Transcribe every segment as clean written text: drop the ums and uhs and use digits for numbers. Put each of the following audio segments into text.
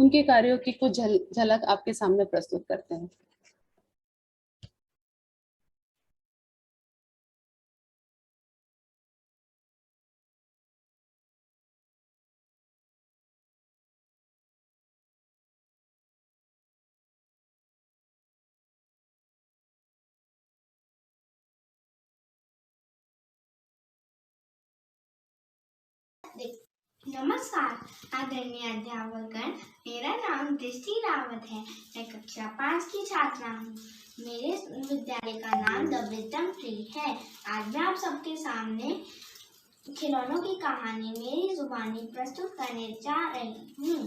उनके कार्यों की कुछ झलक आपके सामने प्रस्तुत करते हैं। नमस्कार आदरणीय अध्यापकगण, मेरा नाम दृष्टि रावत है। मैं कक्षा 5 की छात्रा हूँ। मेरे विद्यालय का नाम द विजडम ट्री है। आज मैं आप सबके सामने खिलौनों की कहानी मेरी जुबानी प्रस्तुत करने जा रही हूँ।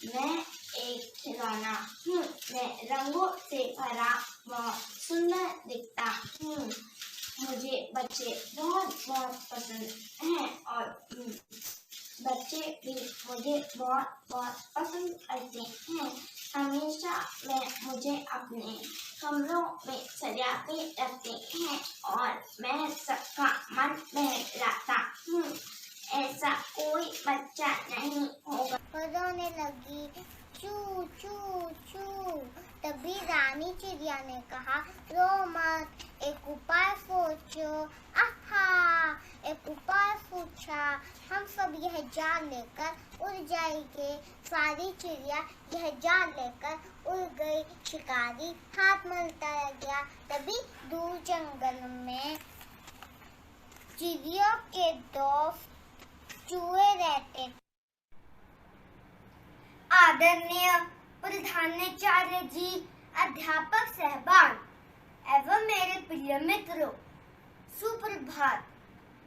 मैं एक खिलौना हूँ। मैं रंगों से भरा बहुत सुंदर दिखता हूँ। मुझे बच्चे बहुत बहुत पसंद हैं और बच्चे भी मुझे बहुत बहुत पसंद करते हैं। हमेशा मुझे अपने कमरों में सजा के रखते हैं और मैं सबका मन बहलाता हूँ। ऐसा कोई बच्चा नहीं होगा। रोने लगी चू चू चू। तभी रानी चिड़िया ने कहा, रो मत, एक उपाय सोचो। आहा, एक उपाय पूछा। हम सब यह जान लेकर उड़ जाएंगे। सारी चिड़िया यह जान लेकर उड़ गई। शिकारी हाथ मलता रह गया। तभी दूर जंगल में चिड़ियों के दोस्त चूहे रहते। आदरणीय प्रधानाचार्य जी, अध्यापक साहबान एवं मेरे प्रिय मित्रों, सुप्रभात।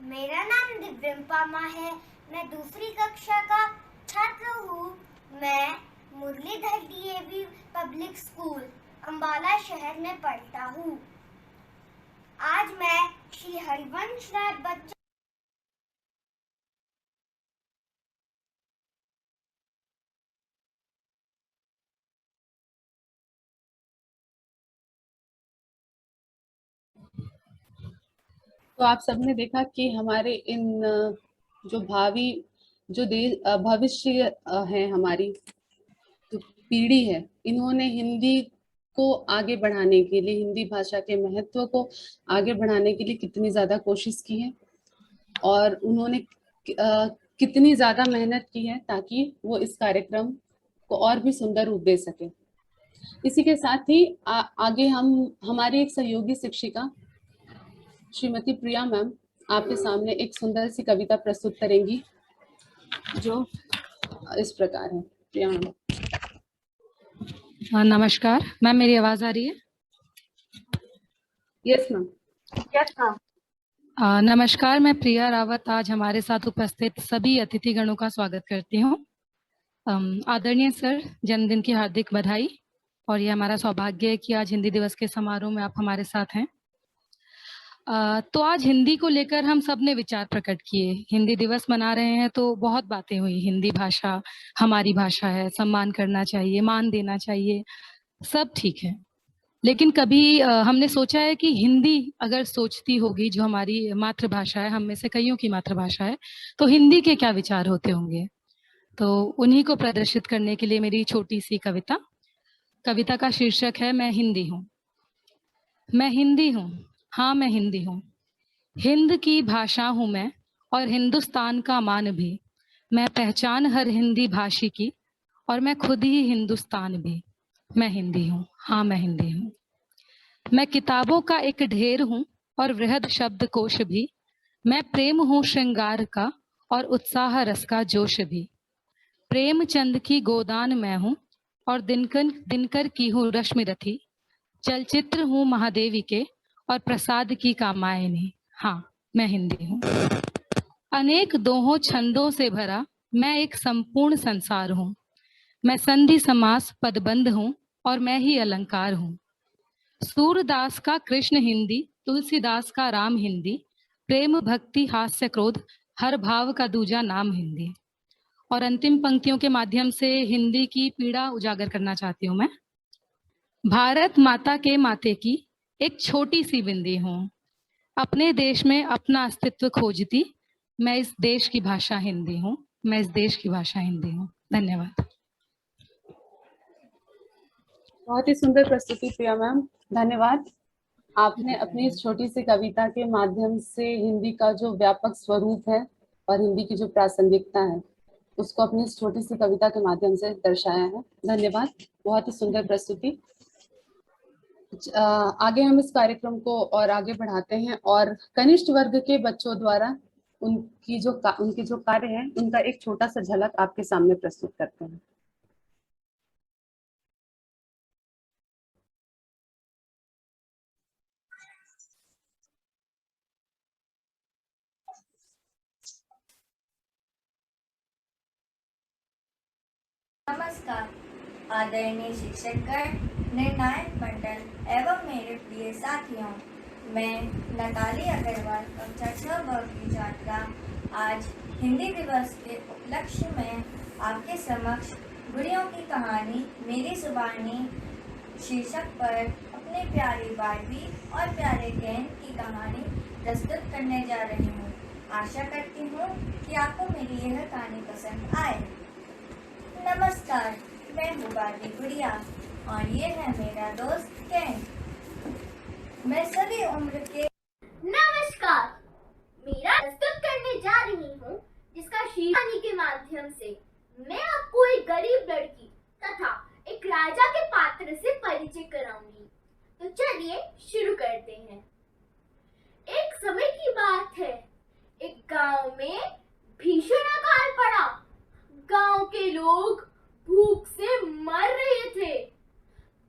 मेरा नाम दिव्यम पामा है। मैं दूसरी कक्षा का छात्र हूँ। मैं मुरलीधर डीएवी पब्लिक स्कूल अंबाला शहर में पढ़ता हूँ। आज मैं श्री हरिवंश राय बच्चन तो आप सबने देखा कि हमारे इन जो भविष्य है, हमारी जो पीढ़ी है, इन्होंने हिंदी को आगे बढ़ाने के लिए, हिंदी भाषा के महत्व को आगे बढ़ाने के लिए कितनी ज्यादा कोशिश की है और उन्होंने कितनी ज्यादा मेहनत की है ताकि वो इस कार्यक्रम को और भी सुंदर रूप दे सके। इसी के साथ ही आगे हम हमारी एक सहयोगी शिक्षिका श्रीमती प्रिया मैम आपके सामने एक सुंदर सी कविता प्रस्तुत करेंगी जो इस प्रकार है। प्रिया मैम। नमस्कार मैम, मेरी आवाज आ रही है? Yes ma'am. Yes ma'am. नमस्कार, मैं प्रिया रावत आज हमारे साथ उपस्थित सभी अतिथिगणों का स्वागत करती हूँ। आदरणीय सर, जन्मदिन की हार्दिक बधाई। और ये हमारा सौभाग्य है कि आज हिंदी दिवस के समारोह में आप हमारे साथ हैं। तो आज हिंदी को लेकर हम सब ने विचार प्रकट किए। हिंदी दिवस मना रहे हैं तो बहुत बातें हुई। हिंदी भाषा हमारी भाषा है, सम्मान करना चाहिए, मान देना चाहिए, सब ठीक है। लेकिन कभी हमने सोचा है कि हिंदी अगर सोचती होगी, जो हमारी मातृभाषा है, हम में से कईयों की मातृभाषा है, तो हिंदी के क्या विचार होते होंगे। तो उन्हीं को प्रदर्शित करने के लिए मेरी छोटी सी कविता का शीर्षक है, मैं हिंदी हूँ। मैं हिंदी हूँ, हाँ मैं हिंदी हूँ। हिंद की भाषा हूँ मैं और हिंदुस्तान का मान भी। मैं पहचान हर हिंदी भाषी की और मैं खुद ही हिंदुस्तान भी। मैं हिंदी हूँ, हाँ मैं हिंदी हूँ। मैं किताबों का एक ढेर हूँ और वृहद शब्द कोश भी। मैं प्रेम हूँ श्रृंगार का और उत्साह रस का जोश भी। प्रेमचंद की गोदान मैं हूँ और दिनकर की हूँ रश्मि रथी। चलचित्र हूँ महादेवी के और प्रसाद की कामायनी। हाँ मैं हिंदी हूँ। अनेक दोहों छंदों से भरा मैं एक संपूर्ण संसार हूँ। मैं संधि समास पदबंध हूँ और मैं ही अलंकार हूँ। सूरदास का कृष्ण हिंदी, तुलसीदास का राम हिंदी। प्रेम भक्ति हास्य क्रोध हर भाव का दूजा नाम हिंदी। और अंतिम पंक्तियों के माध्यम से हिंदी की पीड़ा उजागर करना चाहती हूँ मैं। भारत माता के माथे की एक छोटी सी बिंदी हूँ। अपने देश में अपना अस्तित्व खोजती। मैं इस देश की भाषा हिंदी हूँ। मैं इस देश की भाषा हिंदी हूँ। धन्यवाद। बहुत ही सुंदर प्रस्तुति प्रिया मैम, धन्यवाद। आपने अपनी इस छोटी सी कविता के माध्यम से हिंदी का जो व्यापक स्वरूप है और हिंदी की जो प्रासंगिकता है उसको अपनी इस छोटी सी कविता के माध्यम से दर्शाया है। धन्यवाद, बहुत ही सुंदर प्रस्तुति। आगे हम इस कार्यक्रम को और आगे बढ़ाते हैं और कनिष्ठ वर्ग के बच्चों द्वारा उनकी जो कार्य है उनका एक छोटा सा झलक आपके सामने प्रस्तुत करते हैं। नमस्कार आदरणीय शिक्षकगण, निर्णायक मंडल एवं मेरे प्रिय साथियों, मैं नताली अग्रवाल कक्षा 6 वर्ग की छात्रा आज हिंदी दिवस के उपलक्ष्य में आपके समक्ष गुड़ियों की कहानी मेरी जुबानी शीर्षक पर अपनी प्यारी बारबी और प्यारे केन की कहानी प्रस्तुत करने जा रही हूँ। आशा करती हूँ कि आपको मेरी यह कहानी पसंद आए। नमस्कार, मैं हूँ बारबी गुड़िया और ये है मेरा दोस्त केन। मैं सभी उम्र के नमस्कार, मेरा प्रस्तुत करने जा रही हूँ जिसका शीर्षक के माध्यम से मैं आपको एक गरीब लड़की तथा एक राजा के पात्र से परिचय कराऊंगी। तो चलिए शुरू करते हैं। एक समय की बात है, एक गांव में भीषण अकाल पड़ा। गांव के लोग भूख से मर रहे थे।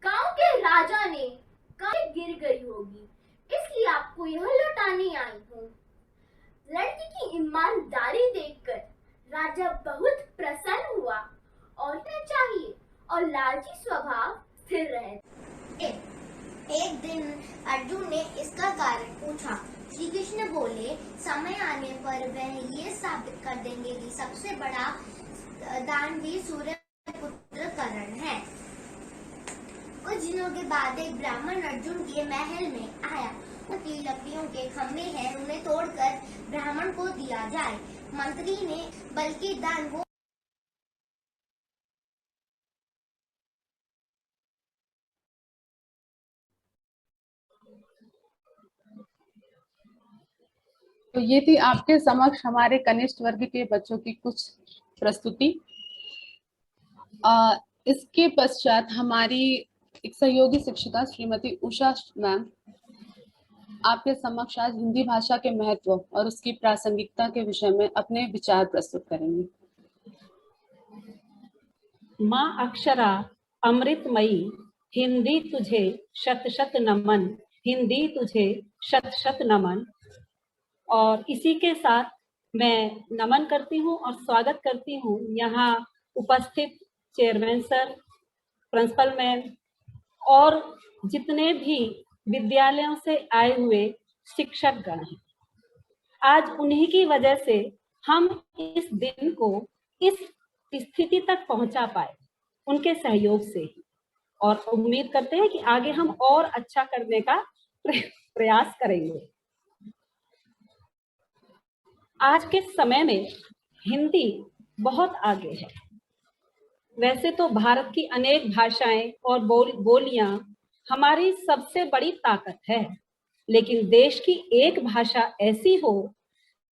गांव के राजा ने कहा गिर गई होगी, इसलिए आपको यह लौटाने आई हूँ। लड़की की ईमानदारी देखकर राजा बहुत प्रसन्न हुआ और क्या चाहिए और लालची स्वभाव स्थिर रहे। एक दिन अर्जुन ने इसका कारण पूछा। श्री कृष्ण बोले, समय आने पर वह ये साबित कर देंगे कि सबसे बड़ा दानवीर सूर्य पुत्र कर्ण है। कुछ दिनों के बाद एक ब्राह्मण अर्जुन के महल में आया। उनकी लकड़ियों के खंभे हैं, उन्हें तोड़कर ब्राह्मण को दिया जाए। मंत्री ने बल्कि दान वो तो ये थी आपके समक्ष हमारे कनिष्ठ वर्ग के बच्चों की कुछ प्रस्तुति। इसके पश्चात हमारी एक सहयोगी शिक्षिका श्रीमती उषा मैम आपके समक्ष आज हिंदी भाषा के महत्व और उसकी प्रासंगिकता के विषय में अपने विचार प्रस्तुत करेंगी। माँ अक्षरा अमृतमयी, हिंदी तुझे शत शत नमन, हिंदी तुझे शत शत नमन। और इसी के साथ मैं नमन करती हूँ और स्वागत करती हूँ यहाँ उपस्थित चेयरमैन सर, प्रिंसिपल मैम और जितने भी विद्यालयों से आए हुए शिक्षकगण हैं। आज उन्हीं की वजह से हम इस दिन को इस स्थिति तक पहुंचा पाए, उनके सहयोग से ही। और उम्मीद करते हैं कि आगे हम और अच्छा करने का प्रयास करेंगे। आज के समय में हिंदी बहुत आगे है। वैसे तो भारत की अनेक भाषाएं और बोलियां हमारी सबसे बड़ी ताकत है, लेकिन देश की एक भाषा ऐसी हो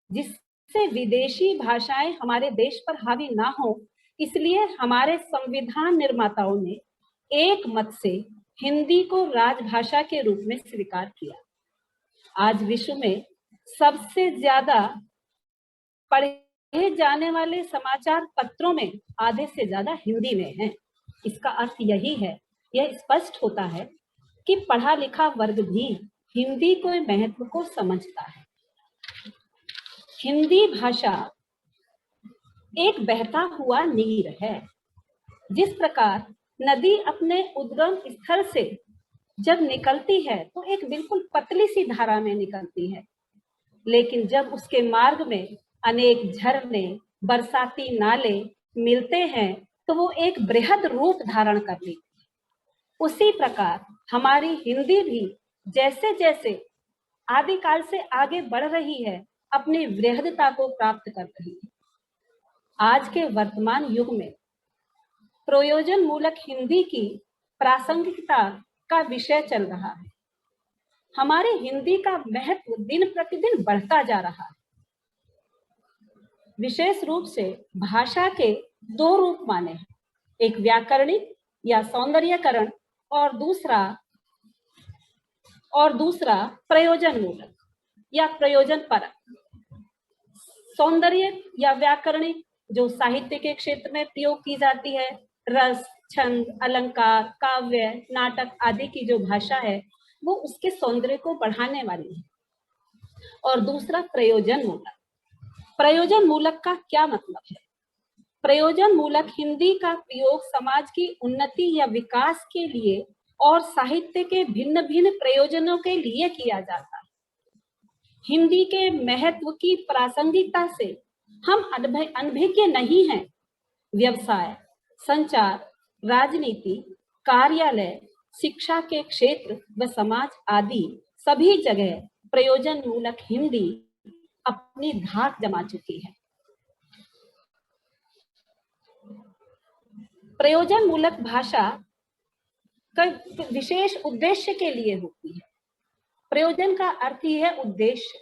जिससे विदेशी भाषाएं हमारे देश पर हावी ना हो, इसलिए हमारे संविधान निर्माताओं ने एक मत से हिंदी को राजभाषा के रूप में स्वीकार किया। आज विश्व में सबसे ज्यादा पढ़े जाने वाले समाचार पत्रों में आधे से ज्यादा हिंदी में हैं। इसका अर्थ यही है, यह स्पष्ट होता है कि पढ़ा लिखा वर्ग भी हिंदी के महत्व को समझता है। हिंदी भाषा एक बहता हुआ नीर है। जिस प्रकार नदी अपने उद्गम स्थल से जब निकलती है तो एक बिल्कुल पतली सी धारा में निकलती है, लेकिन जब उसके मार्ग में अनेक झरने, बरसाती नाले मिलते हैं तो वो एक बृहद रूप धारण कर लेती है। उसी प्रकार हमारी हिंदी भी जैसे जैसे आदिकाल से आगे बढ़ रही है, अपनी वृहदता को प्राप्त कर रही है। आज के वर्तमान युग में प्रयोजन मूलक हिंदी की प्रासंगिकता का विषय चल रहा है। हमारे हिंदी का महत्व दिन प्रतिदिन बढ़ता जा रहा है। विशेष रूप से भाषा के दो रूप माने हैं, एक व्याकरणिक या सौंदर्यकरण और दूसरा प्रयोजन मूलक या प्रयोजन परक। सौंदर्य या व्याकरणिक जो साहित्य के क्षेत्र में प्रयोग की जाती है, रस, छंद, अलंकार, काव्य, नाटक आदि की जो भाषा है वो उसके सौंदर्य को बढ़ाने वाली है। और दूसरा प्रयोजन मूलक। प्रयोजन मूलक का क्या मतलब है? प्रयोजन मूलक हिंदी का प्रयोग समाज की उन्नति या विकास के लिए और साहित्य के भिन्न भिन्न प्रयोजनों के लिए किया जाता है। हिंदी के महत्व की प्रासंगिकता से हम अनभिज्ञ नहीं हैं। व्यवसाय, संचार, राजनीति, कार्यालय, शिक्षा के क्षेत्र व समाज आदि सभी जगह प्रयोजन मूलक हिंदी अपनी धाक जमा चुकी है। प्रयोजन मूलक भाषा का विशेष उद्देश्य के लिए होती है। प्रयोजन का अर्थ ही है उद्देश्य।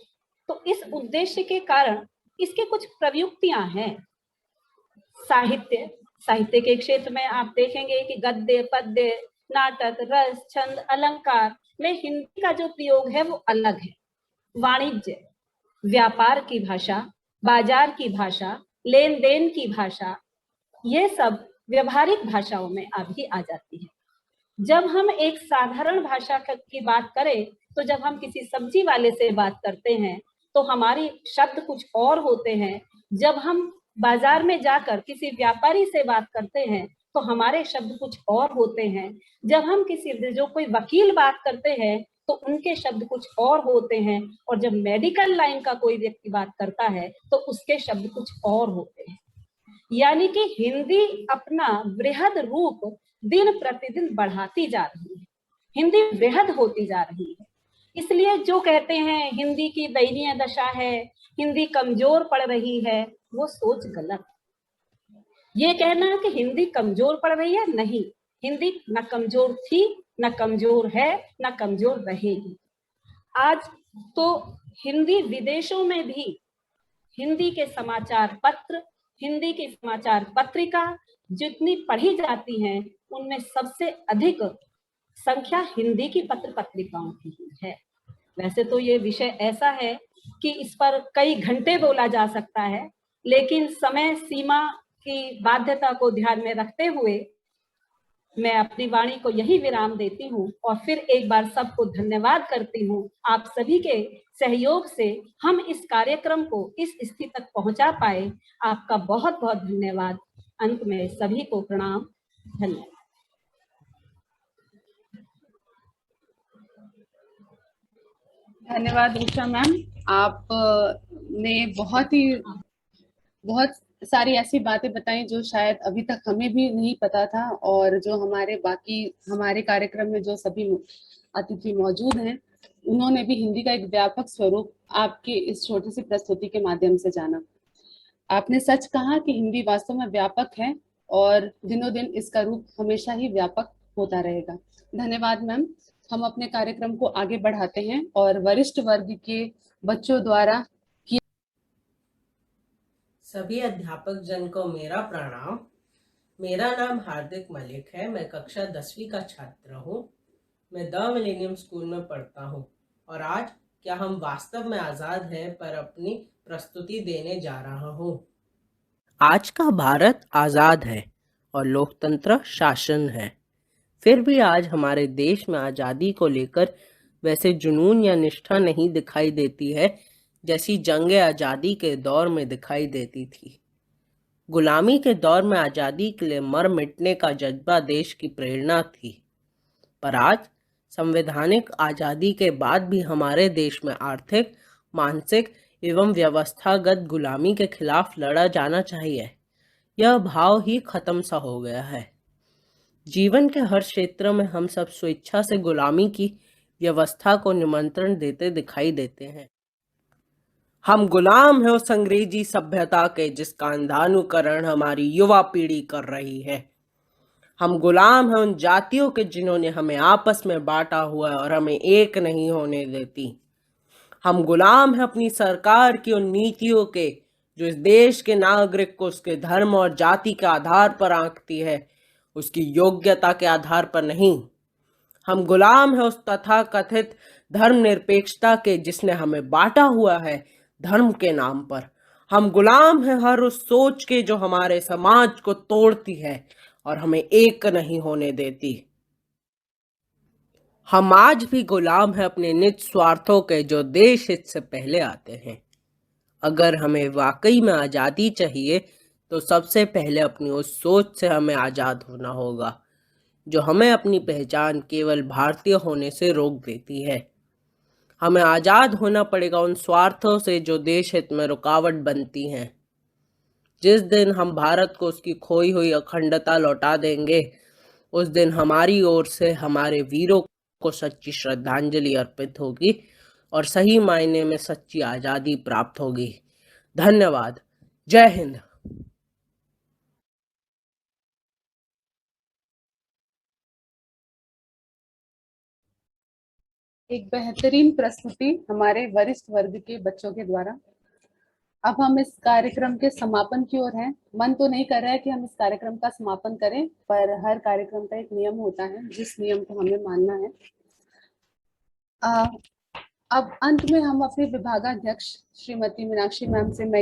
तो इस उद्देश्य के कारण इसके कुछ प्रयुक्तियां हैं। साहित्य के क्षेत्र में आप देखेंगे कि गद्य, पद्य, नाटक, रस, छंद, अलंकार में हिंदी का जो प्रयोग है वो अलग है। वाणिज्य, व्यापार की भाषा, बाजार की भाषा, लेन देन की भाषा, ये सब व्यवहारिक भाषाओं में अभी आ जाती है। जब हम एक साधारण भाषा की बात करें तो जब हम किसी सब्जी वाले से बात करते हैं तो हमारी शब्द कुछ और होते हैं। जब हम बाजार में जाकर किसी व्यापारी से बात करते हैं तो हमारे शब्द कुछ और होते हैं। जब हम जो कोई वकील बात करते हैं तो उनके शब्द कुछ और होते हैं। और जब मेडिकल लाइन का कोई व्यक्ति बात करता है तो उसके शब्द कुछ और होते हैं। यानी कि हिंदी अपना वृहद रूप दिन प्रतिदिन बढ़ाती जा रही है। हिंदी वृहद होती जा रही है। इसलिए जो कहते हैं हिंदी की दयनीय दशा है, हिंदी कमजोर पड़ रही है, वो सोच गलत। ये कहना कि हिंदी कमजोर पड़ रही है, नहीं, हिंदी न कमजोर थी, न कमजोर है, न कमजोर रहेगी। आज तो हिंदी विदेशों में भी हिंदी के समाचार पत्र, हिंदी की समाचार पत्रिका जितनी पढ़ी जाती हैं उनमें सबसे अधिक संख्या हिंदी की पत्र पत्रिकाओं की ही है। वैसे तो ये विषय ऐसा है कि इस पर कई घंटे बोला जा सकता है, लेकिन समय सीमा की बाध्यता को ध्यान में रखते हुए मैं अपनी वाणी को यही विराम देती हूँ और फिर एक बार सबको धन्यवाद करती हूँ। आप सभी के सहयोग से हम इस कार्यक्रम को इस स्थिति तक पहुंचा पाए। आपका बहुत बहुत धन्यवाद। अंत में सभी को प्रणाम। धन्यवाद। धन्यवाद उषा मैम। आप ने बहुत सारी ऐसी बातें बताई जो शायद अभी तक हमें भी नहीं पता था, और जो हमारे कार्यक्रम में जो सभी अतिथि मौजूद हैं उन्होंने भी हिंदी का एक व्यापक स्वरूप आपकी इस छोटी सी प्रस्तुति के माध्यम से जाना। आपने सच कहा कि हिंदी वास्तव में व्यापक है और दिनों दिन इसका रूप हमेशा ही व्यापक होता रहेगा। धन्यवाद मैम। हम अपने कार्यक्रम को आगे बढ़ाते हैं और वरिष्ठ वर्ग के बच्चों द्वारा सभी अध्यापक जन को मेरा प्रणाम। मेरा नाम हार्दिक मलिक है। मैं कक्षा 10वीं का छात्र हूँ। मैं द मिलेनियम स्कूल में पढ़ता हूँ और आज क्या हम वास्तव में आज़ाद हैं पर अपनी प्रस्तुति देने जा रहा हूँ। आज का भारत आज़ाद है और लोकतंत्र शासन है, फिर भी आज हमारे देश में आज़ादी को लेकर वैसे जुनून या निष्ठा नहीं दिखाई देती है जैसी जंगे आज़ादी के दौर में दिखाई देती थी। गुलामी के दौर में आज़ादी के लिए मर मिटने का जज्बा देश की प्रेरणा थी, पर आज संवैधानिक आज़ादी के बाद भी हमारे देश में आर्थिक, मानसिक एवं व्यवस्थागत गुलामी के खिलाफ लड़ा जाना चाहिए। यह भाव ही खत्म सा हो गया है। जीवन के हर क्षेत्र में हम सब स्वेच्छा से गुलामी की व्यवस्था को निमंत्रण देते दिखाई देते हैं। हम गुलाम हैं उस अंग्रेजी सभ्यता के जिसका अंधानुकरण हमारी युवा पीढ़ी कर रही है। हम गुलाम हैं उन जातियों के जिन्होंने हमें आपस में बांटा हुआ है और हमें एक नहीं होने देती। हम गुलाम हैं अपनी सरकार की उन नीतियों के जो इस देश के नागरिक को उसके धर्म और जाति के आधार पर आंकती है, उसकी योग्यता के आधार पर नहीं। हम गुलाम हैं उस तथाकथित धर्मनिरपेक्षता के जिसने हमें बांटा हुआ है धर्म के नाम पर। हम गुलाम हैं हर उस सोच के जो हमारे समाज को तोड़ती है और हमें एक नहीं होने देती। हम आज भी गुलाम हैं अपने निज स्वार्थों के जो देश हित से पहले आते हैं। अगर हमें वाकई में आज़ादी चाहिए तो सबसे पहले अपनी उस सोच से हमें आज़ाद होना होगा जो हमें अपनी पहचान केवल भारतीय होने से रोक देती है। हमें आज़ाद होना पड़ेगा उन स्वार्थों से जो देश हित में रुकावट बनती हैं। जिस दिन हम भारत को उसकी खोई हुई अखंडता लौटा देंगे उस दिन हमारी ओर से हमारे वीरों को सच्ची श्रद्धांजलि अर्पित होगी और सही मायने में सच्ची आज़ादी प्राप्त होगी। धन्यवाद। जय हिंद। एक बेहतरीन प्रस्तुति हमारे वरिष्ठ वर्ग के बच्चों के द्वारा। अब हम इस कार्यक्रम के समापन की ओर हैं। मन तो नहीं कर रहा है कि हम इस कार्यक्रम का समापन करें, पर हर कार्यक्रम का एक नियम होता है जिस नियम को हमें मानना है। अब अंत में हम अपने विभागाध्यक्ष श्रीमती मीनाक्षी मैम से मैं